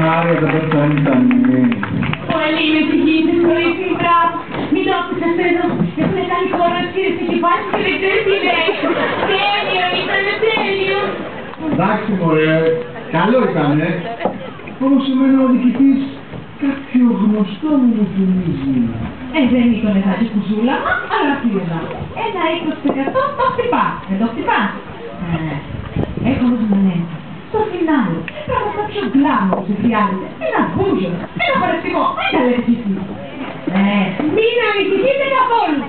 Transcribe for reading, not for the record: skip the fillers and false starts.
Μάρια δεν πεθαίνει τα μνήμη. Πολύ με συγχύσεις, πολύ σύμπρα. Μην το άκουσες εδώ. Έχουν κάνει χώρο κύριε και πάση και δεν ξέρεις τι λέει. Τέλειο, ήτανε τέλειο. Εντάξει μωρέ, καλό ήτανε. Όμως εμένα ο διοικητής κάποιο γνωστό μου θυμίζει. Δεν ήταν κάτι κουζούλα, αλλά φίλα. Ένα 20% το χτυπά. Δεν το χτυπάς. Έχω ροζμανέντα. Στο φινάλι, πράγμα κάποιο γκλάμο που σε χρειάζεται. Ένα μπούζο, ένα χορευτικό, δεν τα λέτε κι εσείς. Μην ανησυχείτε καθόλου.